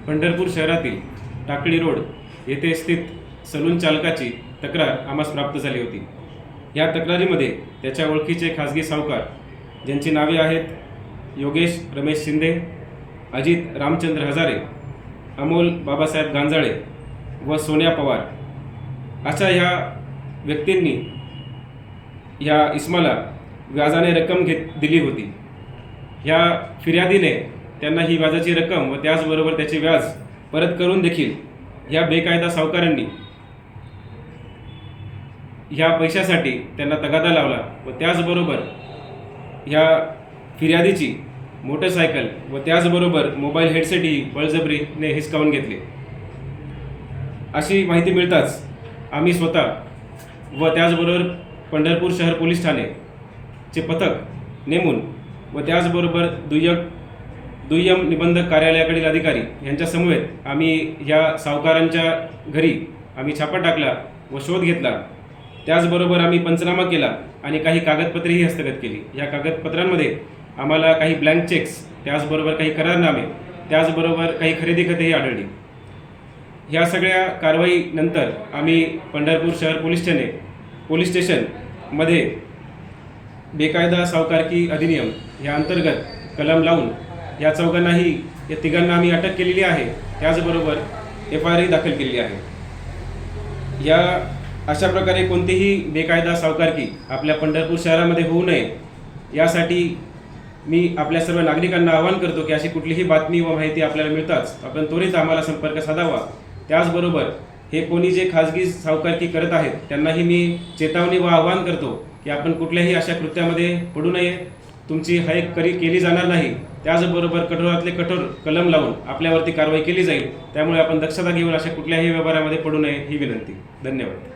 पंढरपूर शहरातील टाकळी रोड येथे स्थित सलून चालकाची तक्रार आम्हास प्राप्त झाली होती। या तक्रारीमध्ये त्याच्या ओळखीचे खाजगी सावकार ज्यांची नावे आहेत योगेश रमेश शिंदे, अजित रामचंद्र हजारे, अमोल बाबासाहेब गांजाळे व सोन्या पवार अशा ह्या व्यक्तींनी ह्या इस्माला व्याजाने रक्कम दिली होती। ह्या फिर्यादीने त्यांना ही व्याजाची रक्कम व त्याचबरोबर त्याचे व्याज परत करून देखील ह्या बेकायदा सावकारांनी ह्या पैशासाठी त्यांना तगादा लावला व त्याचबरोबर ह्या फिर्यादीची मोटरसायकल व त्याचबरोबर मोबाईल हेडसेटही बळजबरीने हिसकावून घेतले। अशी माहिती मिळताच आम्ही स्वतः व त्याचबरोबर पंढरपूर शहर पोलीस ठाणेचे पथक नेमून व त्याचबरोबर दुय्यम निबंधक कार्यालयाकडील अधिकारी यांच्या समवेत आम्ही ह्या सावकारांच्या घरी आम्ही छापा टाकला व शोध घेतला। त्याचबरोबर आम्ही पंचनामा केला आणि काही कागदपत्रेही हस्तगत केली। या कागदपत्रांमध्ये आम्हाला काही ब्लँक चेक्स, त्याचबरोबर काही करारनामे, त्याचबरोबर काही खरेदी खतेही आढळली। ह्या सगळ्या कारवाईनंतर आम्ही पंढरपूर शहर पोलीस स्टेशनमध्ये बेकायदा सावकारकी अधिनियम या अंतर्गत कलम लावून या चौघांनाही, या तिघांना आम्ही अटक केलेली आहे। त्याचबरोबर FIR दाखल केलेली आहे। या अशा प्रकारे कोणतीही बेकायदा सावकारकी आपल्या पंढरपूर शहरामध्ये होऊ नये यासाठी मी आपल्या सर्व नागरिकांना आवाहन करतो की अशी कुठलीही बातमी व माहिती आपल्याला मिळताच आपण त्वरित आम्हाला संपर्क साधावा। त्याचबरोबर हे कोणी जे खाजगी सावकारकी करत आहेत त्यांनाही मी चेतावणी व आवाहन करतो की आपण कुठल्याही अशा कृत्यामध्ये पडू नये। तुमची हयक केली जाणार नाही। त्याचबरोबर कठोरातले कठोर कलम लावून आपल्यावरती कारवाई केली जाईल। त्यामुळे आपण दक्षता घेऊन अशा कुठल्याही व्यवहारामध्ये पडू नये ही विनंती। धन्यवाद।